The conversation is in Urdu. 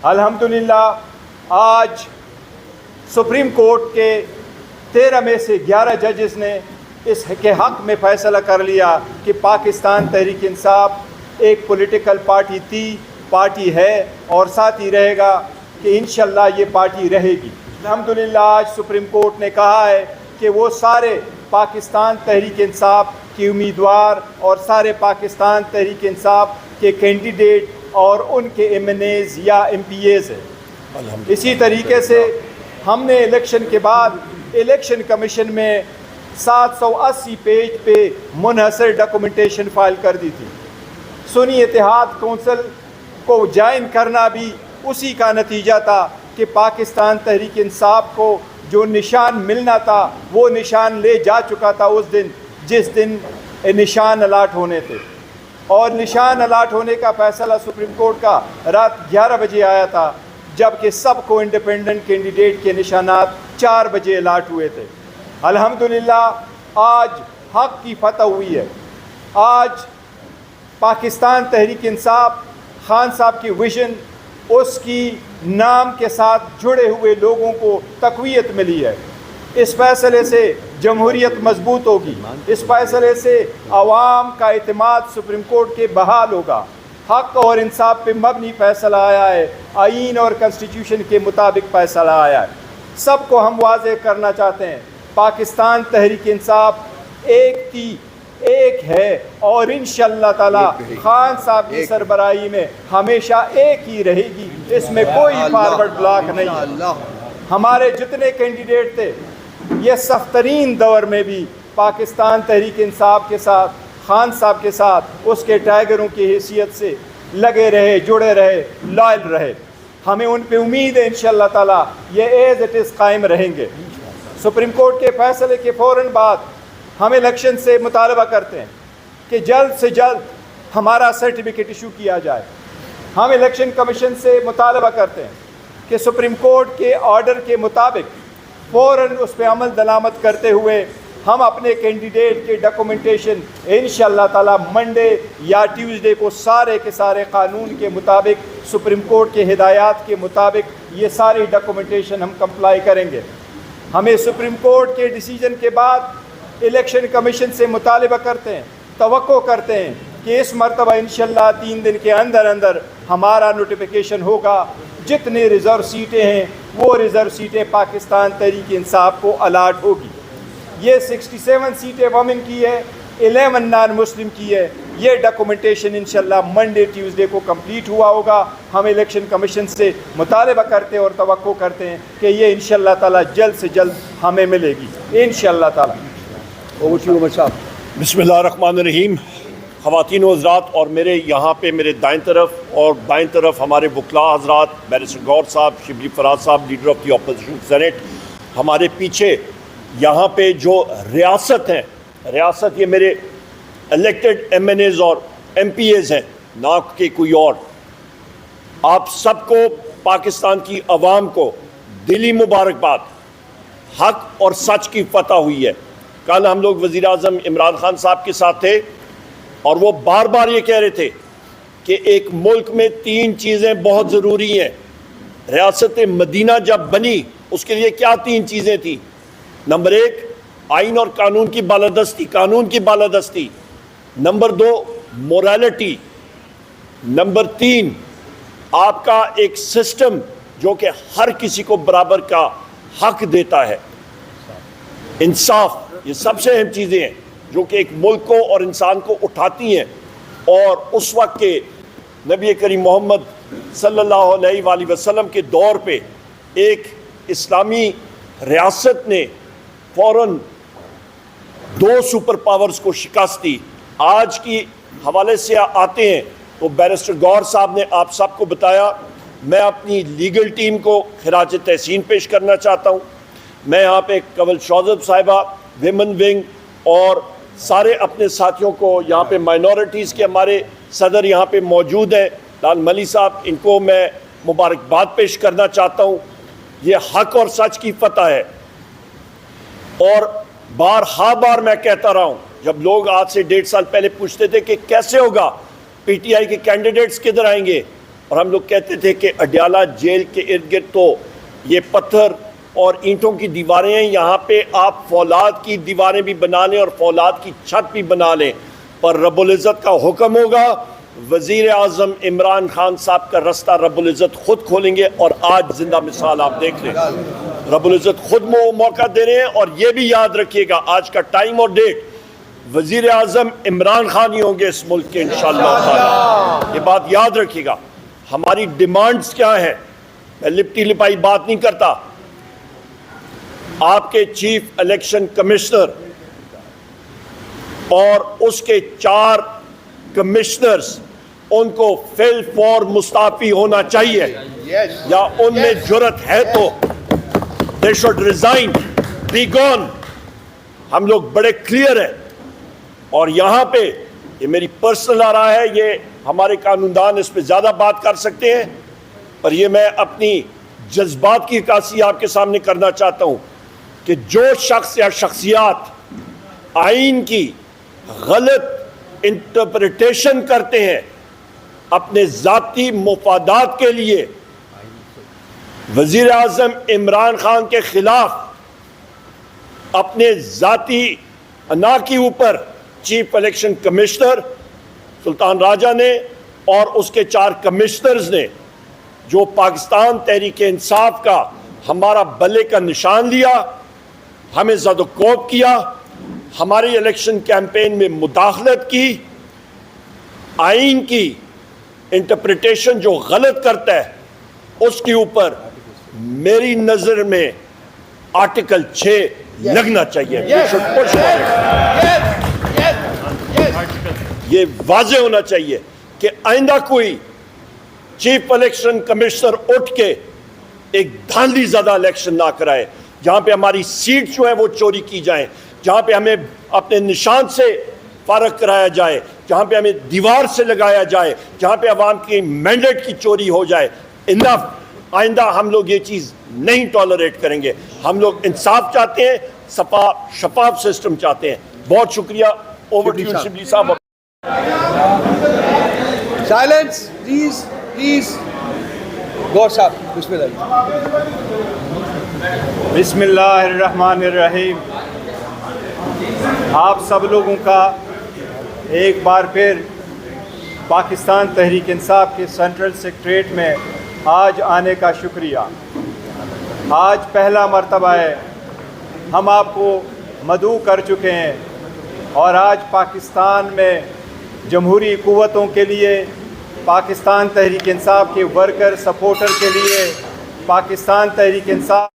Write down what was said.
الحمدللہ آج سپریم کورٹ کے 13 میں سے 11 ججز نے اس کے حق میں فیصلہ کر لیا کہ پاکستان تحریک انصاف ایک پولیٹیکل پارٹی تھی، پارٹی ہے اور ساتھ ہی رہے گا کہ انشاءاللہ یہ پارٹی رہے گی۔ الحمدللہ آج سپریم کورٹ نے کہا ہے کہ وہ سارے پاکستان تحریک انصاف کے امیدوار اور سارے پاکستان تحریک انصاف کے کینڈیڈیٹ اور ان کے ایم این ایز یا ایم پی ایز ہیں۔ اسی طریقے سے ہم نے الیکشن کے بعد الیکشن کمیشن میں 780 پیج پہ منحصر ڈاکومنٹیشن فائل کر دی تھی۔ سنی اتحاد کونسل کو جوائن کرنا بھی اسی کا نتیجہ تھا کہ پاکستان تحریک انصاف کو جو نشان ملنا تھا وہ نشان لے جا چکا تھا اس دن جس دن نشان الاٹ ہونے تھے، اور نشان الاٹ ہونے کا فیصلہ سپریم کورٹ کا رات 11 بجے آیا تھا، جبکہ سب کو انڈیپینڈنٹ کینڈیڈیٹ کے نشانات 4 بجے الاٹ ہوئے تھے۔ الحمدللہ آج حق کی فتح ہوئی ہے۔ آج پاکستان تحریک انصاف خان صاحب کی ویژن، اس کی نام کے ساتھ جڑے ہوئے لوگوں کو تقویت ملی ہے۔ اس فیصلے سے جمہوریت مضبوط ہوگی، اس فیصلے سے عوام کا اعتماد سپریم کورٹ کے بحال ہوگا۔ حق اور انصاف پہ مبنی فیصلہ آیا ہے، آئین اور کنسٹیٹیوشن کے مطابق فیصلہ آیا ہے۔ سب کو ہم واضح کرنا چاہتے ہیں، پاکستان تحریک انصاف ایک تھی، ایک ہے، اور انشاءاللہ تعالی خان صاحب کی سربراہی میں ہمیشہ ایک ہی رہے گی۔ اس میں کوئی فارورڈ بلاک نہیں ہے۔ ہمارے جتنے کینڈیڈیٹ تھے یہ سخت ترین دور میں بھی پاکستان تحریک انصاف کے ساتھ، خان صاحب کے ساتھ اس کے ٹائیگروں کی حیثیت سے لگے رہے، جڑے رہے، لائل رہے۔ ہمیں ان پہ امید ہے انشاءاللہ تعالی یہ ایز اٹ از قائم رہیں گے۔ سپریم کورٹ کے فیصلے کے فوراً بعد ہم الیکشن سے مطالبہ کرتے ہیں کہ جلد سے جلد ہمارا سرٹیفکیٹ ایشو کیا جائے۔ ہم الیکشن کمیشن سے مطالبہ کرتے ہیں کہ سپریم کورٹ کے آرڈر کے مطابق فوراً اس پہ عمل درآمد کرتے ہوئے ہم اپنے کینڈیڈیٹ کے ڈاکومنٹیشن انشاءاللہ تعالی منڈے یا ٹیوزڈے کو سارے کے سارے قانون کے مطابق، سپریم کورٹ کے ہدایات کے مطابق یہ ساری ڈاکومنٹیشن ہم کمپلائی کریں گے۔ ہمیں سپریم کورٹ کے ڈیسیجن کے بعد الیکشن کمیشن سے مطالبہ کرتے ہیں، توقع کرتے ہیں کہ اس مرتبہ انشاءاللہ 3 دن کے اندر اندر ہمارا نوٹیفیکیشن ہوگا۔ جتنی ریزرو سیٹیں ہیں وہ ریزرو سیٹیں پاکستان تحریک انصاف کو الاٹ ہوگی۔ یہ 67 سیٹیں وومن کی ہے، 11 نان مسلم کی ہے۔ یہ ڈاکومنٹیشن انشاءاللہ منڈے ٹیوزڈے کو کمپلیٹ ہوا ہوگا۔ ہم الیکشن کمیشن سے مطالبہ کرتے ہیں اور توقع کرتے ہیں کہ یہ انشاءاللہ تعالی جلد سے جلد ہمیں ملے گی انشاءاللہ تعالی۔ بسم اللہ الرحمن الرحیم۔ خواتین و حضرات، اور میرے یہاں پہ میرے دائیں طرف اور بائیں طرف ہمارے وکلاء حضرات، بیرسٹر گور صاحب، شبلی فراز صاحب، leader of the opposition senate, ہمارے پیچھے یہاں پہ جو ریاست ہیں، ریاست یہ میرے الیکٹڈ ایم این ایز اور ایم پی ایز ہیں، نہ کہ کوئی اور۔ آپ سب کو، پاکستان کی عوام کو دلی مبارکباد۔ حق اور سچ کی فتح ہوئی ہے۔ کل ہم لوگ وزیر اعظم عمران خان صاحب کے ساتھ تھے اور وہ بار بار یہ کہہ رہے تھے کہ ایک ملک میں 3 چیزیں بہت ضروری ہیں۔ ریاست مدینہ جب بنی اس کے لیے کیا 3 چیزیں تھیں؟ نمبر 1 آئین اور قانون کی بالادستی، قانون کی بالادستی۔ Number 2 morality. نمبر 3 آپ کا ایک سسٹم جو کہ ہر کسی کو برابر کا حق دیتا ہے، انصاف۔ یہ سب سے اہم چیزیں ہیں جو کہ ایک ملک کو اور انسان کو اٹھاتی ہیں۔ اور اس وقت کے نبی کریم محمد صلی اللہ علیہ وآلہ وسلم کے دور پہ ایک اسلامی ریاست نے فوراً 2 سپر پاورز کو شکست دی۔ آج کی حوالے سے آتے ہیں تو بیرسٹر گور صاحب نے آپ سب کو بتایا۔ میں اپنی لیگل ٹیم کو خراج تحسین پیش کرنا چاہتا ہوں۔ میں یہاں پہ کنول شوذب صاحبہ، ویمن ونگ اور سارے اپنے ساتھیوں کو، یہاں پہ مائنورٹیز کے ہمارے صدر یہاں پہ موجود ہیں، لال ملی صاحب، ان کو میں مبارکباد پیش کرنا چاہتا ہوں۔ یہ حق اور سچ کی فتح ہے۔ اور بار میں کہتا رہا ہوں، جب لوگ آج سے 1.5 سال پہلے پوچھتے تھے کہ کیسے ہوگا، پی ٹی آئی کے کینڈیڈیٹس کدھر آئیں گے، اور ہم لوگ کہتے تھے کہ اڈیالہ جیل کے ارد گرد تو یہ پتھر اور اینٹوں کی دیواریں ہیں، یہاں پہ آپ فولاد کی دیواریں بھی بنا لیں اور فولاد کی چھت بھی بنا لیں، پر رب العزت کا حکم ہوگا، وزیر اعظم عمران خان صاحب کا رستہ رب العزت خود کھولیں گے، اور آج زندہ مثال آپ دیکھ لیں، رب العزت خود موقع دے رہے ہیں۔ اور یہ بھی یاد رکھیے گا آج کا ٹائم اور ڈیٹ، وزیر اعظم عمران خان ہی ہوں گے اس ملک کے انشاءاللہ تعالی، یہ بات یاد رکھیے گا۔ ہماری ڈیمانڈز کیا ہیں؟ میں لپٹی لپائی بات نہیں کرتا، آپ کے چیف الیکشن کمشنر اور اس کے 4 کمشنرز، ان کو فی الفور مستعفی ہونا چاہیے، یا ان میں جرت ہے تو they should resign, be gone۔ ہم لوگ بڑے کلیئر ہیں، اور یہاں پہ یہ میری پرسنل آ رہا ہے، یہ ہمارے قانوندان اس پہ زیادہ بات کر سکتے ہیں، پر یہ میں اپنی جذبات کی عکاسی آپ کے سامنے کرنا چاہتا ہوں کہ جو شخص یا شخصیات آئین کی غلط انٹرپریٹیشن کرتے ہیں اپنے ذاتی مفادات کے لیے، وزیر اعظم عمران خان کے خلاف اپنے ذاتی انا کے اوپر چیف الیکشن کمشنر سلطان راجہ نے اور اس کے 4 کمشنرز نے جو پاکستان تحریک انصاف کا ہمارا بلے کا نشان لیا، ہمیں زد و کوب کیا، ہماری الیکشن کیمپین میں مداخلت کی، آئین کی انٹرپریٹیشن جو غلط کرتا ہے اس کے اوپر میری نظر میں آرٹیکل 6 لگنا چاہیے۔ یہ واضح ہونا چاہیے کہ آئندہ کوئی چیف الیکشن کمشنر اٹھ کے ایک دھاندلی زدہ الیکشن نہ کرائے، جہاں پہ ہماری سیٹ جو ہیں وہ چوری کی جائیں، جہاں پہ ہمیں اپنے نشان سے فارغ کرایا جائے، جہاں پہ ہمیں دیوار سے لگایا جائے، جہاں پہ عوام کی مینڈیٹ کی چوری ہو جائے۔ انف، آئندہ ہم لوگ یہ چیز نہیں ٹالریٹ کریں گے۔ ہم لوگ انصاف چاہتے ہیں، شفاف سسٹم چاہتے ہیں۔ بہت شکریہ۔ اوور ٹو یو شبلی صاحب۔ Silence please please. گور صاحب بسم اللہ۔ بسم اللہ الرحمن الرحیم۔ آپ سب لوگوں کا ایک بار پھر پاکستان تحریک انصاف کے سینٹرل سیکریٹریٹ میں آج آنے کا شکریہ۔ آج پہلا مرتبہ ہے ہم آپ کو مدعو کر چکے ہیں، اور آج پاکستان میں جمہوری قوتوں کے لیے، پاکستان تحریک انصاف کے ورکر سپورٹر کے لیے، پاکستان تحریک انصاف